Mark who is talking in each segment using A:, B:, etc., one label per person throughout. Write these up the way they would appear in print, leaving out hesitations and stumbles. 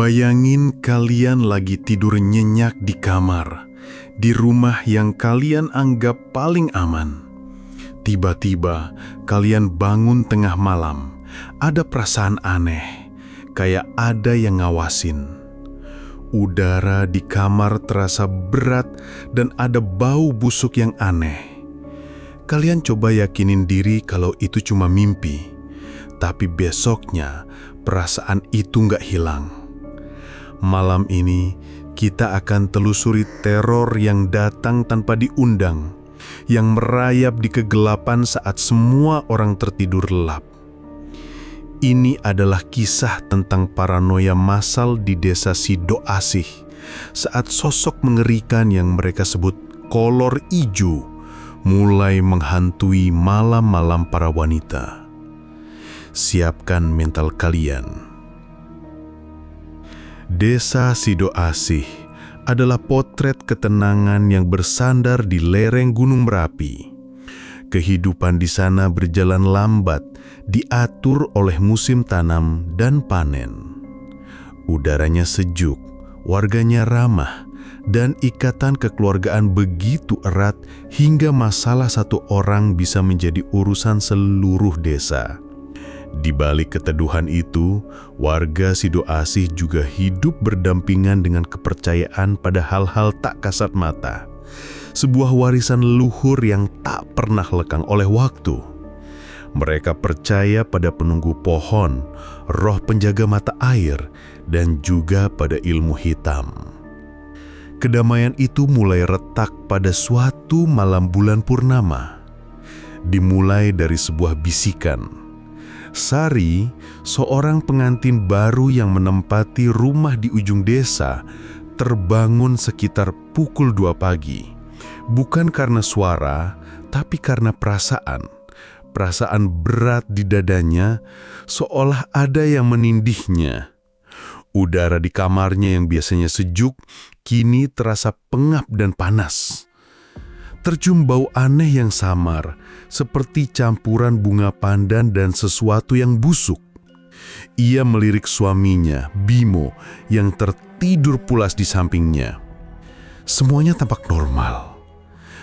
A: Bayangin kalian lagi tidur nyenyak di kamar, di rumah yang kalian anggap paling aman. Tiba-tiba kalian bangun tengah malam, ada perasaan aneh, kayak ada yang ngawasin. Udara di kamar terasa berat dan ada bau busuk yang aneh. Kalian coba yakinin diri kalau itu cuma mimpi, tapi besoknya perasaan itu nggak hilang. Malam ini kita akan telusuri teror yang datang tanpa diundang, yang merayap di kegelapan saat semua orang tertidur lelap. Ini adalah kisah tentang paranoia massal di desa Sido Asih saat sosok mengerikan yang mereka sebut kolor ijo mulai menghantui malam-malam para wanita. Siapkan mental kalian. Desa Sido Asih adalah potret ketenangan yang bersandar di lereng Gunung Merapi. Kehidupan di sana berjalan lambat, diatur oleh musim tanam dan panen. Udaranya sejuk, warganya ramah, dan ikatan kekeluargaan begitu erat hingga masalah satu orang bisa menjadi urusan seluruh desa. Di balik keteduhan itu, warga Sido Asih juga hidup berdampingan dengan kepercayaan pada hal-hal tak kasat mata. Sebuah warisan leluhur yang tak pernah lekang oleh waktu. Mereka percaya pada penunggu pohon, roh penjaga mata air, dan juga pada ilmu hitam. Kedamaian itu mulai retak pada suatu malam bulan purnama. Dimulai dari sebuah bisikan. Sari, seorang pengantin baru yang menempati rumah di ujung desa, terbangun sekitar pukul 2 pagi. Bukan karena suara, tapi karena perasaan. Perasaan berat di dadanya, seolah ada yang menindihnya. Udara di kamarnya yang biasanya sejuk, kini terasa pengap dan panas. Tercium bau aneh yang samar, seperti campuran bunga pandan dan sesuatu yang busuk. Ia melirik suaminya, Bimo, yang tertidur pulas di sampingnya. Semuanya tampak normal.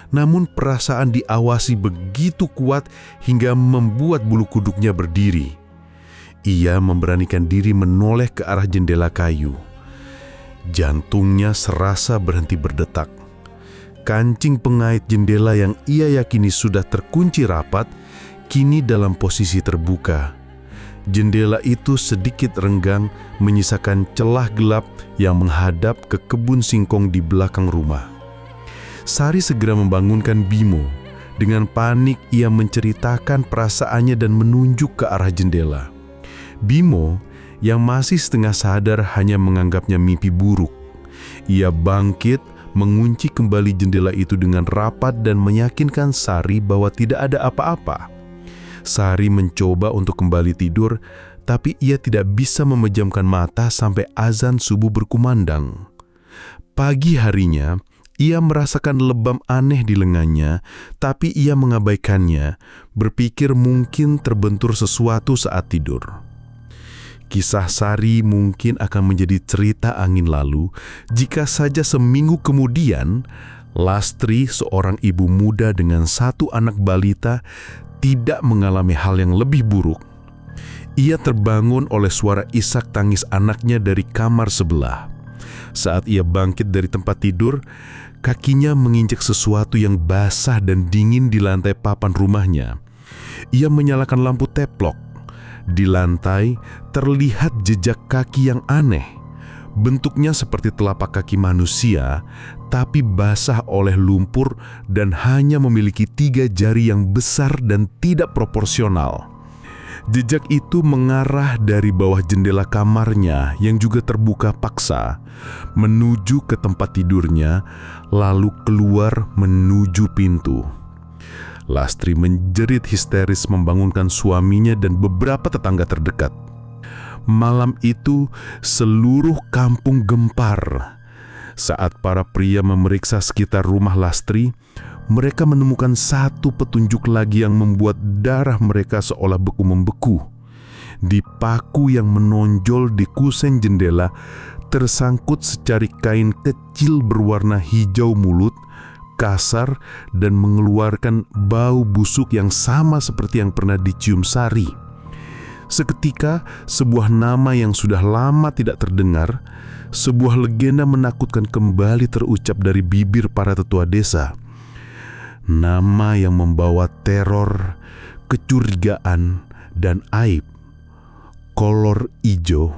A: Namun perasaan diawasi begitu kuat hingga membuat bulu kuduknya berdiri. Ia memberanikan diri menoleh ke arah jendela kayu. Jantungnya serasa berhenti berdetak. Kancing pengait jendela yang ia yakini sudah terkunci rapat, kini dalam posisi terbuka. Jendela itu sedikit renggang, menyisakan celah gelap yang menghadap ke kebun singkong di belakang rumah. Sari segera membangunkan Bimo. Dengan panik ia menceritakan perasaannya dan menunjuk ke arah jendela. Bimo, yang masih setengah sadar, hanya menganggapnya mimpi buruk. Ia bangkit, mengunci kembali jendela itu dengan rapat dan meyakinkan Sari bahwa tidak ada apa-apa. Sari mencoba untuk kembali tidur, tapi ia tidak bisa memejamkan mata sampai azan subuh berkumandang. Pagi harinya, ia merasakan lebam aneh di lengannya, tapi ia mengabaikannya, berpikir mungkin terbentur sesuatu saat tidur. Kisah Sari mungkin akan menjadi cerita angin lalu jika saja seminggu kemudian Lastri, seorang ibu muda dengan 1 anak balita, tidak mengalami hal yang lebih buruk. Ia terbangun oleh suara isak tangis anaknya dari kamar sebelah. Saat ia bangkit dari tempat tidur, kakinya menginjak sesuatu yang basah dan dingin di lantai papan rumahnya. Ia menyalakan lampu teplok. Di lantai terlihat jejak kaki yang aneh. Bentuknya seperti telapak kaki manusia, tapi basah oleh lumpur dan hanya memiliki 3 jari yang besar dan tidak proporsional. Jejak itu mengarah dari bawah jendela kamarnya yang juga terbuka paksa, menuju ke tempat tidurnya, lalu keluar menuju pintu. Lastri menjerit histeris membangunkan suaminya dan beberapa tetangga terdekat. Malam itu seluruh kampung gempar. Saat para pria memeriksa sekitar rumah Lastri, mereka menemukan satu petunjuk lagi yang membuat darah mereka seolah beku membeku. Di paku yang menonjol di kusen jendela tersangkut secari kain kecil berwarna hijau mulut, kasar, dan mengeluarkan bau busuk yang sama seperti yang pernah dicium Sari. Seketika, sebuah nama yang sudah lama tidak terdengar, sebuah legenda menakutkan kembali terucap dari bibir para tetua desa. Nama yang membawa teror, kecurigaan, dan aib. Kolor ijo,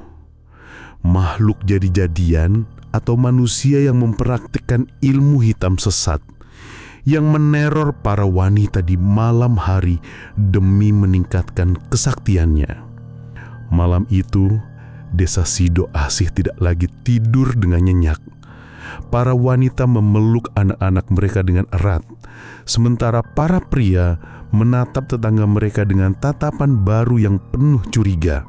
A: makhluk jadi-jadian atau manusia yang mempraktikkan ilmu hitam sesat, yang meneror para wanita di malam hari demi meningkatkan kesaktiannya. Malam itu, desa Sido Asih tidak lagi tidur dengan nyenyak. Para wanita memeluk anak-anak mereka dengan erat, sementara para pria menatap tetangga mereka dengan tatapan baru yang penuh curiga.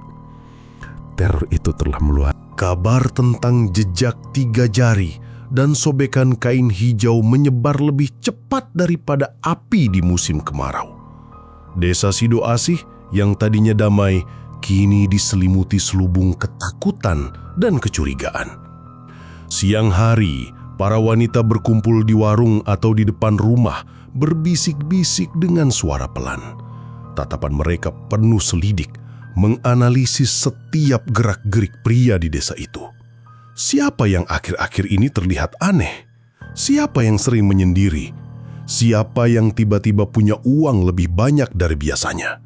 A: Teror itu telah meluas.
B: Kabar tentang jejak 3 jari dan sobekan kain hijau menyebar lebih cepat daripada api di musim kemarau. Desa Sido Asih yang tadinya damai kini diselimuti selubung ketakutan dan kecurigaan. Siang hari, para wanita berkumpul di warung atau di depan rumah, berbisik-bisik dengan suara pelan. Tatapan mereka penuh selidik, menganalisis setiap gerak-gerik pria di desa itu. Siapa yang akhir-akhir ini terlihat aneh? Siapa yang sering menyendiri? Siapa yang tiba-tiba punya uang lebih banyak dari biasanya?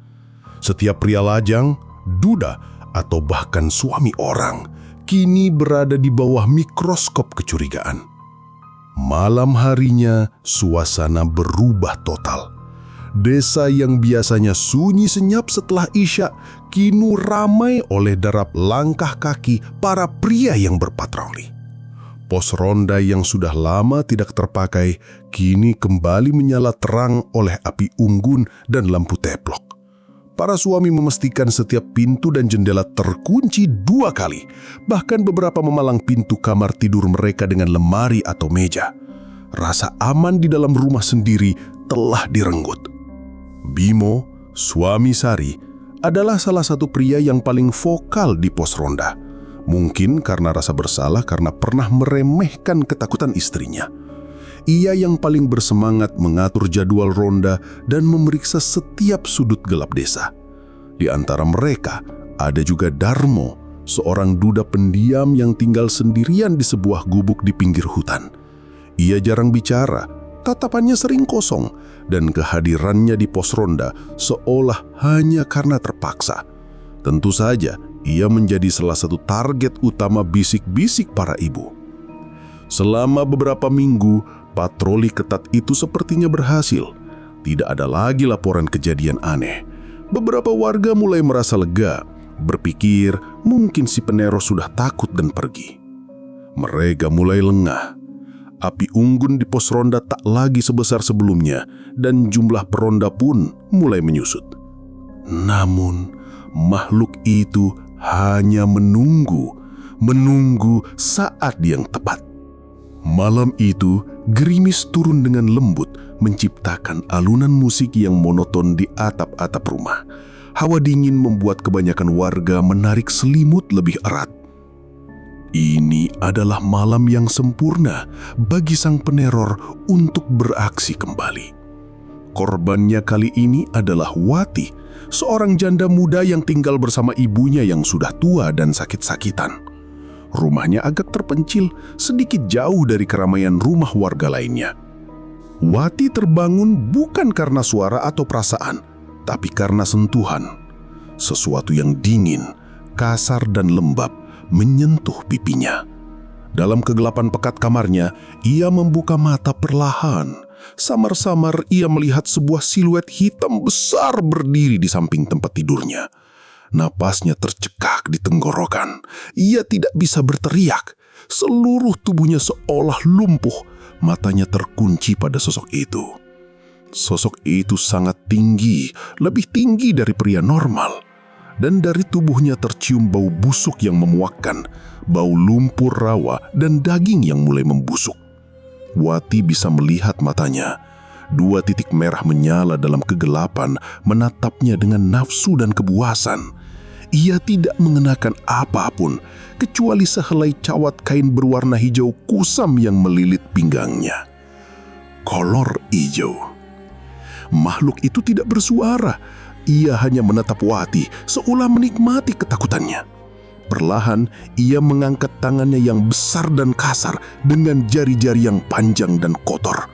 B: Setiap pria lajang, duda, atau bahkan suami orang kini berada di bawah mikroskop kecurigaan. Malam harinya, suasana berubah total. Desa yang biasanya sunyi senyap setelah Isya kini ramai oleh derap langkah kaki para pria yang berpatroli. Pos ronda yang sudah lama tidak terpakai kini kembali menyala terang oleh api unggun dan lampu teplok. Para suami memastikan setiap pintu dan jendela terkunci 2 kali, bahkan beberapa memalang pintu kamar tidur mereka dengan lemari atau meja. Rasa aman di dalam rumah sendiri telah direnggut. Bimo, suami Sari, adalah salah satu pria yang paling vokal di pos ronda. Mungkin karena rasa bersalah karena pernah meremehkan ketakutan istrinya. Ia yang paling bersemangat mengatur jadwal ronda dan memeriksa setiap sudut gelap desa. Di antara mereka ada juga Darmo, seorang duda pendiam yang tinggal sendirian di sebuah gubuk di pinggir hutan. Ia jarang bicara, tatapannya sering kosong, dan kehadirannya di pos ronda seolah hanya karena terpaksa. Tentu saja, ia menjadi salah satu target utama bisik-bisik para ibu. Selama beberapa minggu, patroli ketat itu sepertinya berhasil. Tidak ada lagi laporan kejadian aneh. Beberapa warga mulai merasa lega, berpikir mungkin si peneror sudah takut dan pergi. Mereka mulai lengah. Api unggun di pos ronda tak lagi sebesar sebelumnya dan jumlah peronda pun mulai menyusut. Namun, makhluk itu hanya menunggu saat yang tepat. Malam itu, gerimis turun dengan lembut, menciptakan alunan musik yang monoton di atap-atap rumah. Hawa dingin membuat kebanyakan warga menarik selimut lebih erat. Ini adalah malam yang sempurna bagi sang peneror untuk beraksi kembali. Korbannya kali ini adalah Wati, seorang janda muda yang tinggal bersama ibunya yang sudah tua dan sakit-sakitan. Rumahnya agak terpencil, sedikit jauh dari keramaian rumah warga lainnya. Wati terbangun bukan karena suara atau perasaan, tapi karena sentuhan. Sesuatu yang dingin, kasar dan lembab menyentuh pipinya. Dalam kegelapan pekat kamarnya, ia membuka mata perlahan. Samar-samar ia melihat sebuah siluet hitam besar berdiri di samping tempat tidurnya. Napasnya tercekak di tenggorokan. Ia tidak bisa berteriak. Seluruh tubuhnya seolah lumpuh. Matanya terkunci pada sosok itu. Sosok itu sangat tinggi, lebih tinggi dari pria normal. Dan dari tubuhnya tercium bau busuk yang memuakkan, bau lumpur rawa dan daging yang mulai membusuk. Wati bisa melihat matanya. 2 titik merah menyala dalam kegelapan, menatapnya dengan nafsu dan kebuasan. Ia tidak mengenakan apapun kecuali sehelai cawat kain berwarna hijau kusam yang melilit pinggangnya. Kolor hijau. Makhluk itu tidak bersuara. Ia hanya menatap Wati seolah menikmati ketakutannya. Perlahan ia mengangkat tangannya yang besar dan kasar dengan jari-jari yang panjang dan kotor.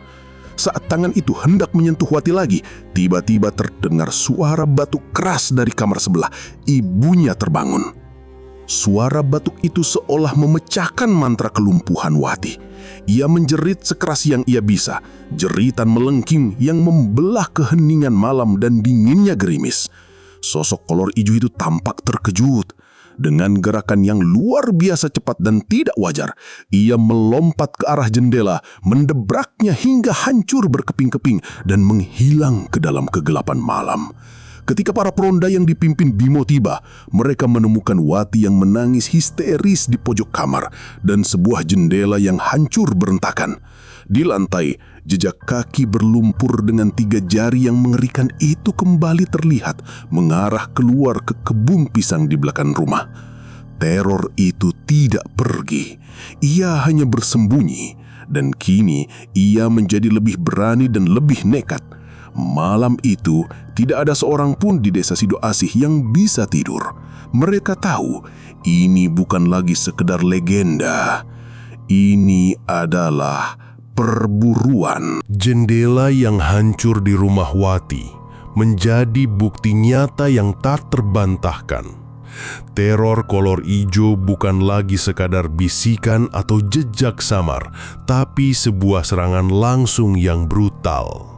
B: Saat tangan itu hendak menyentuh Wati lagi, tiba-tiba terdengar suara batuk keras dari kamar sebelah. Ibunya terbangun. Suara batuk itu seolah memecahkan mantra kelumpuhan Wati. Ia menjerit sekeras yang ia bisa, jeritan melengking yang membelah keheningan malam dan dinginnya gerimis. Sosok kolor hijau itu tampak terkejut. Dengan gerakan yang luar biasa cepat dan tidak wajar, ia melompat ke arah jendela, mendebraknya hingga hancur berkeping-keping dan menghilang ke dalam kegelapan malam. Ketika para peronda yang dipimpin Bimo tiba, mereka menemukan Wati yang menangis histeris di pojok kamar dan sebuah jendela yang hancur berantakan. Di lantai, jejak kaki berlumpur dengan 3 jari yang mengerikan itu kembali terlihat mengarah keluar ke kebun pisang di belakang rumah. Teror itu tidak pergi, ia hanya bersembunyi, dan kini ia menjadi lebih berani dan lebih nekat. Malam itu, tidak ada seorang pun di desa Sidoasih yang bisa tidur. Mereka tahu, ini bukan lagi sekedar legenda. Ini adalah perburuan.
A: Jendela yang hancur di rumah Wati menjadi bukti nyata yang tak terbantahkan. Teror kolor hijau bukan lagi sekadar bisikan atau jejak samar, tapi sebuah serangan langsung yang brutal.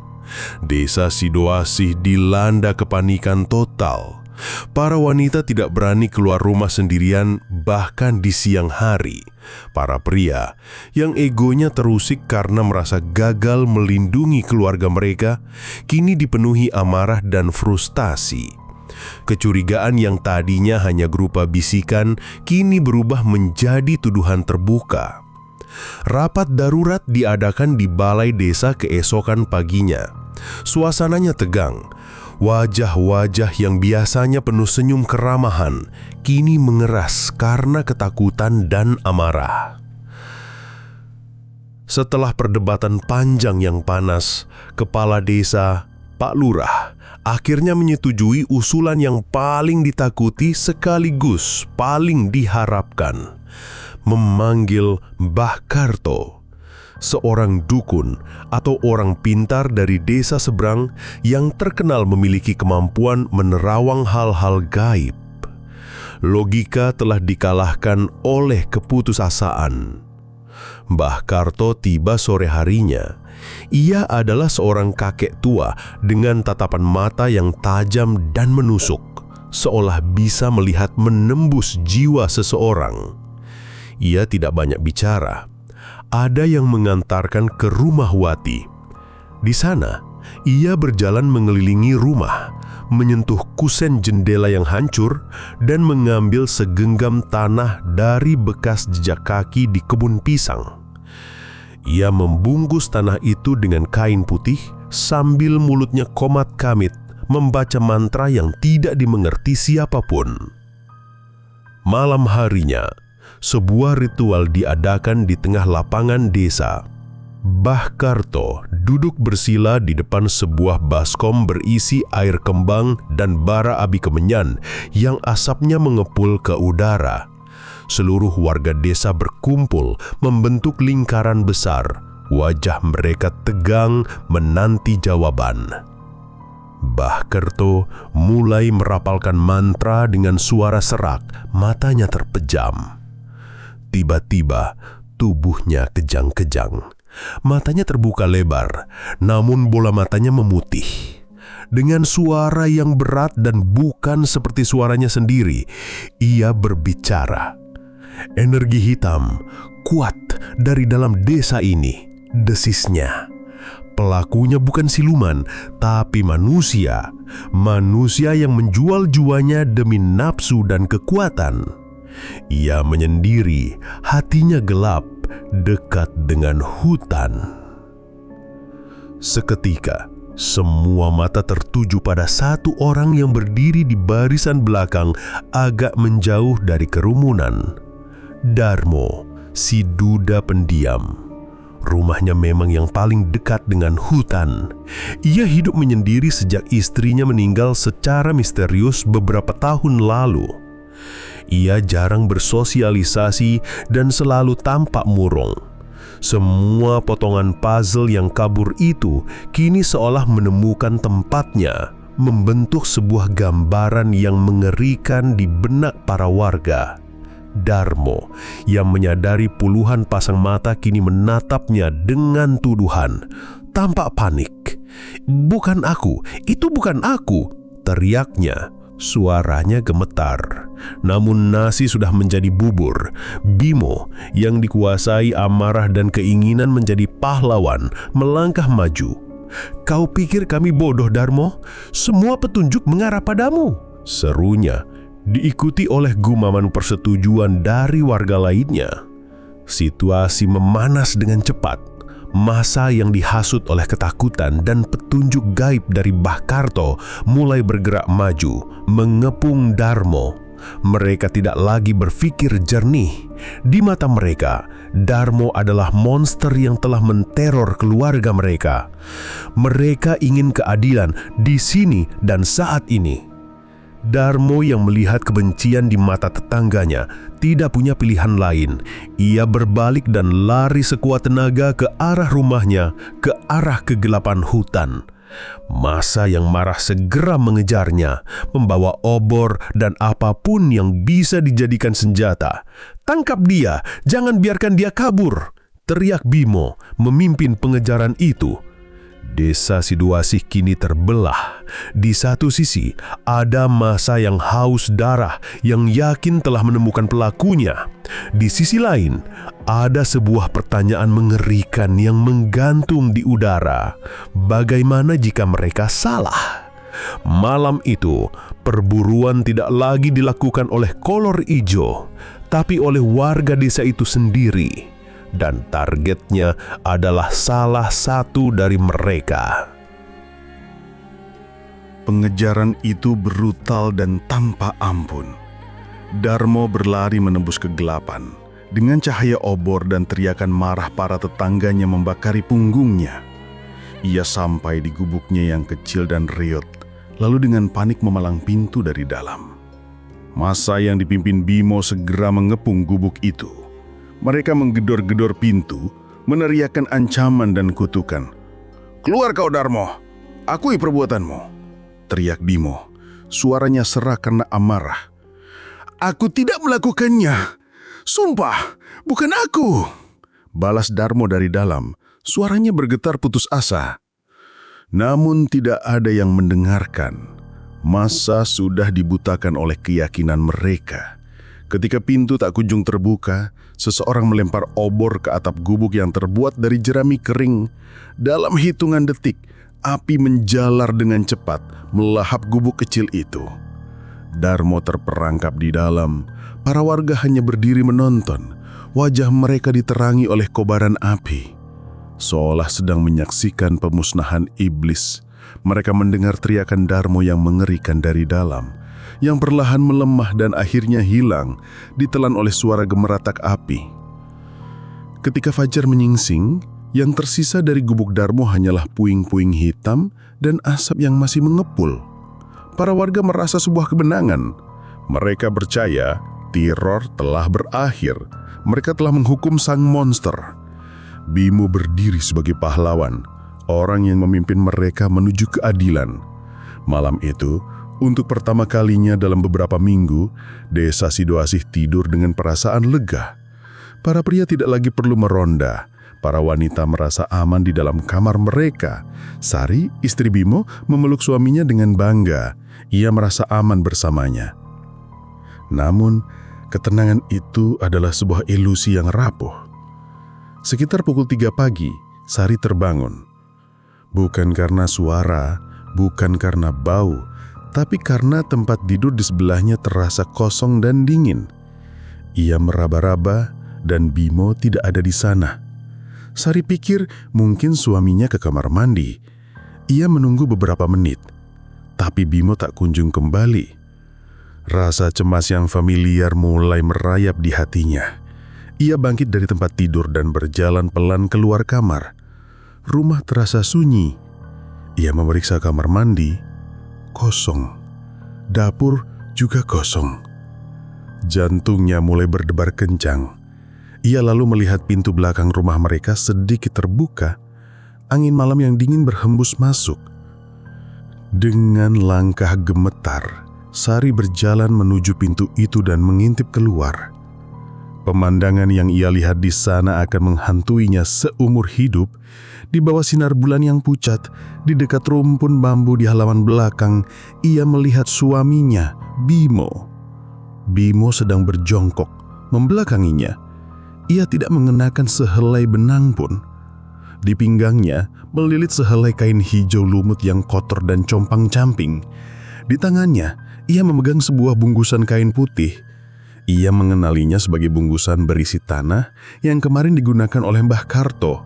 A: Desa Sidoasih dilanda kepanikan total. Para wanita tidak berani keluar rumah sendirian bahkan di siang hari. Para pria yang egonya terusik karena merasa gagal melindungi keluarga mereka kini dipenuhi amarah dan frustasi. Kecurigaan yang tadinya hanya berupa bisikan kini berubah menjadi tuduhan terbuka. Rapat darurat diadakan di balai desa keesokan paginya. Suasananya tegang. Wajah-wajah yang biasanya penuh senyum keramahan kini mengeras karena ketakutan dan amarah. Setelah perdebatan panjang yang panas, Kepala Desa, Pak Lurah, akhirnya menyetujui usulan yang paling ditakuti sekaligus paling diharapkan, memanggil Mbah Karto, seorang dukun atau orang pintar dari desa seberang yang terkenal memiliki kemampuan menerawang hal-hal gaib. Logika telah dikalahkan oleh keputusasaan. Mbah Karto tiba sore harinya. Ia adalah seorang kakek tua dengan tatapan mata yang tajam dan menusuk, seolah bisa melihat menembus jiwa seseorang. Ia tidak banyak bicara. Ada yang mengantarkan ke rumah Wati. Di sana, ia berjalan mengelilingi rumah, menyentuh kusen jendela yang hancur, dan mengambil segenggam tanah dari bekas jejak kaki di kebun pisang. Ia membungkus tanah itu dengan kain putih sambil mulutnya komat kamit membaca mantra yang tidak dimengerti siapapun. Malam harinya, sebuah ritual diadakan di tengah lapangan desa. Mbah Karto duduk bersila di depan sebuah baskom berisi air kembang dan bara api kemenyan yang asapnya mengepul ke udara. Seluruh warga desa berkumpul membentuk lingkaran besar. Wajah mereka tegang menanti jawaban. Mbah Karto mulai merapalkan mantra dengan suara serak, matanya terpejam. Tiba-tiba tubuhnya kejang-kejang. Matanya terbuka lebar, namun bola matanya memutih. Dengan suara yang berat dan bukan seperti suaranya sendiri, ia berbicara. Energi hitam kuat dari dalam desa ini, desisnya. Pelakunya bukan siluman, tapi manusia. Manusia yang menjual jiwanya demi nafsu dan kekuatan. Ia menyendiri, hatinya gelap, dekat dengan hutan. Seketika, Semua mata tertuju pada satu orang yang berdiri di barisan belakang agak menjauh dari kerumunan. Darmo, si duda pendiam. Rumahnya memang yang paling dekat dengan hutan. Ia hidup menyendiri sejak istrinya meninggal secara misterius beberapa tahun lalu. Ia jarang bersosialisasi dan selalu tampak murung. Semua potongan puzzle yang kabur itu kini seolah menemukan tempatnya, membentuk sebuah gambaran yang mengerikan di benak para warga. Darmo, yang menyadari puluhan pasang mata kini menatapnya dengan tuduhan, tampak panik. "Bukan aku, itu bukan aku," teriaknya. Suaranya gemetar, namun nasi sudah menjadi bubur. Bimo, yang dikuasai amarah dan keinginan menjadi pahlawan, melangkah maju. "Kau pikir kami bodoh, Darmo? Semua petunjuk mengarah padamu," serunya, diikuti oleh gumaman persetujuan dari warga lainnya. Situasi memanas dengan cepat. Masa yang dihasut oleh ketakutan dan petunjuk gaib dari Mbah Karto mulai bergerak maju, mengepung Darmo. Mereka tidak lagi berpikir jernih. Di mata mereka, Darmo adalah monster yang telah menteror keluarga mereka. Mereka ingin keadilan di sini dan saat ini. Darmo yang melihat kebencian di mata tetangganya tidak punya pilihan lain. Ia berbalik dan lari sekuat tenaga ke arah rumahnya, ke arah kegelapan hutan. Masa yang marah segera mengejarnya, membawa obor dan apapun yang bisa dijadikan senjata. "Tangkap dia, jangan biarkan dia kabur!" teriak Bimo, memimpin pengejaran itu. Desa Sidoasih kini terbelah. Di satu sisi, ada massa yang haus darah yang yakin telah menemukan pelakunya. Di sisi lain, ada sebuah pertanyaan mengerikan yang menggantung di udara. Bagaimana jika mereka salah? Malam itu, perburuan tidak lagi dilakukan oleh kolor ijo, tapi oleh warga desa itu sendiri. Dan targetnya adalah salah satu dari mereka.
B: Pengejaran itu brutal dan tanpa ampun. Darmo berlari menembus kegelapan. Dengan cahaya obor dan teriakan marah para tetangganya membakari punggungnya. Ia sampai di gubuknya yang kecil dan riut, lalu dengan panik memalang pintu dari dalam. Massa yang dipimpin Bimo segera mengepung gubuk itu. Mereka menggedor-gedor pintu, meneriakkan ancaman dan kutukan. "Keluar kau Darmo, akui perbuatanmu," teriak Bimo. Suaranya serak karena amarah. "Aku tidak melakukannya. Sumpah, bukan aku," balas Darmo dari dalam. Suaranya bergetar putus asa. Namun tidak ada yang mendengarkan. Massa sudah dibutakan oleh keyakinan mereka. Ketika pintu tak kunjung terbuka, seseorang melempar obor ke atap gubuk yang terbuat dari jerami kering. Dalam hitungan detik, api menjalar dengan cepat, melahap gubuk kecil itu. Darmo terperangkap di dalam. Para warga hanya berdiri menonton. Wajah mereka diterangi oleh kobaran api. Seolah sedang menyaksikan pemusnahan iblis. Mereka mendengar teriakan Darmo yang mengerikan dari dalam, yang perlahan melemah dan akhirnya hilang, ditelan oleh suara gemeratak api. Ketika fajar menyingsing, yang tersisa dari gubuk Darmo hanyalah puing-puing hitam dan asap yang masih mengepul. Para warga merasa sebuah kemenangan. Mereka percaya teror telah berakhir. Mereka telah menghukum sang monster. Bimo berdiri sebagai pahlawan, orang yang memimpin mereka menuju keadilan. Malam itu, untuk pertama kalinya dalam beberapa minggu, desa Sidoasih tidur dengan perasaan lega. Para pria tidak lagi perlu meronda. Para wanita merasa aman di dalam kamar mereka. Sari, istri Bimo, memeluk suaminya dengan bangga. Ia merasa aman bersamanya. Namun, ketenangan itu adalah sebuah ilusi yang rapuh. Sekitar pukul 3 pagi, Sari terbangun. Bukan karena suara, bukan karena bau, tapi karena tempat tidur di sebelahnya terasa kosong dan dingin. Ia meraba-raba dan Bimo tidak ada di sana. Sari pikir mungkin suaminya ke kamar mandi.
A: Ia menunggu beberapa menit, tapi Bimo tak kunjung kembali. Rasa cemas yang familiar mulai merayap di hatinya. Ia bangkit dari tempat tidur dan berjalan pelan keluar kamar. Rumah terasa sunyi. Ia memeriksa kamar mandi, kosong. Dapur juga kosong. Jantungnya mulai berdebar kencang. Ia lalu melihat pintu belakang rumah mereka sedikit terbuka. Angin malam yang dingin berhembus masuk. Dengan langkah gemetar, Sari berjalan menuju pintu itu dan mengintip keluar. Pemandangan yang ia lihat di sana akan menghantuinya seumur hidup. Di bawah sinar bulan yang pucat, di dekat rumpun bambu di halaman belakang, ia melihat suaminya, Bimo. Bimo sedang berjongkok, membelakanginya. Ia tidak mengenakan sehelai benang pun. Di pinggangnya melilit sehelai kain hijau lumut yang kotor dan compang-camping. Di tangannya, ia memegang sebuah bungkusan kain putih. Ia mengenalinya sebagai bungkusan berisi tanah yang kemarin digunakan oleh Mbah Karto.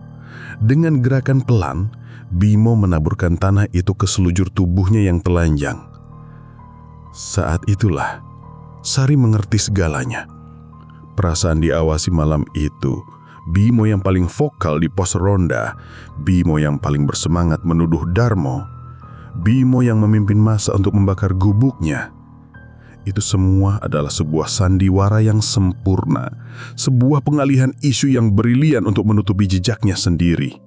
A: Dengan gerakan pelan, Bimo menaburkan tanah itu ke selujur tubuhnya yang telanjang. Saat itulah, Sari mengerti segalanya. Perasaan diawasi malam itu, Bimo yang paling vokal di pos ronda, Bimo yang paling bersemangat menuduh Darmo, Bimo yang memimpin massa untuk membakar gubuknya. Itu semua adalah sebuah sandiwara yang sempurna, sebuah pengalihan isu yang brilian untuk menutupi jejaknya sendiri.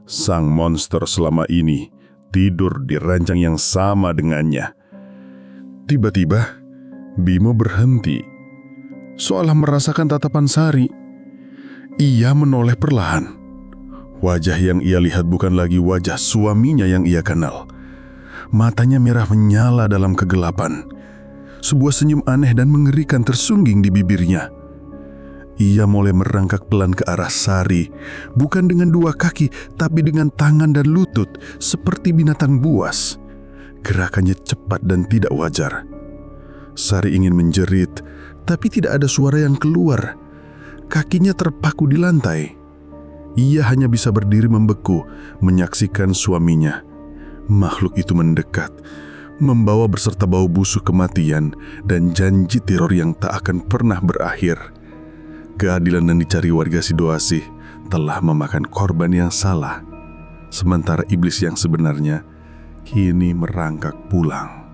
A: Sang monster selama ini tidur di ranjang yang sama dengannya. Tiba-tiba, Bimo berhenti, seolah merasakan tatapan Sari. Ia menoleh perlahan. Wajah yang ia lihat bukan lagi wajah suaminya yang ia kenal. Matanya merah menyala dalam kegelapan. Sebuah senyum aneh dan mengerikan tersungging di bibirnya. Ia mulai merangkak pelan ke arah Sari, bukan dengan dua kaki, tapi dengan tangan dan lutut, seperti binatang buas. Gerakannya cepat dan tidak wajar. Sari ingin menjerit, tapi tidak ada suara yang keluar. Kakinya terpaku di lantai. Ia hanya bisa berdiri membeku, menyaksikan suaminya. Makhluk itu mendekat, membawa beserta bau busuk kematian dan janji teror yang tak akan pernah berakhir. Keadilan yang dicari warga Sidoasih telah memakan korban yang salah, sementara iblis yang sebenarnya kini merangkak pulang.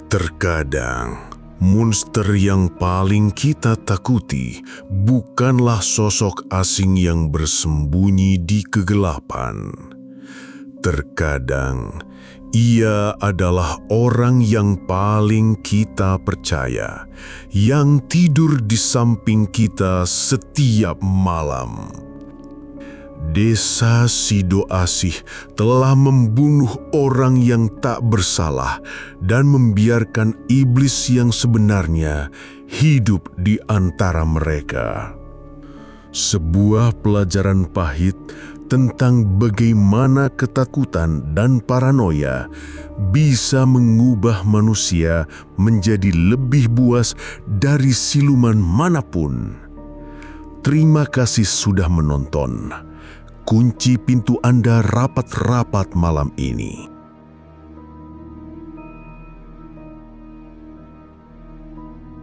B: Terkadang, monster yang paling kita takuti bukanlah sosok asing yang bersembunyi di kegelapan. Terkadang, ia adalah orang yang paling kita percaya, yang tidur di samping kita setiap malam. Desa Sidoasih telah membunuh orang yang tak bersalah dan membiarkan iblis yang sebenarnya hidup di antara mereka. Sebuah pelajaran pahit tentang bagaimana ketakutan dan paranoia bisa mengubah manusia menjadi lebih buas dari siluman manapun. Terima kasih sudah menonton. Kunci pintu Anda rapat-rapat malam ini.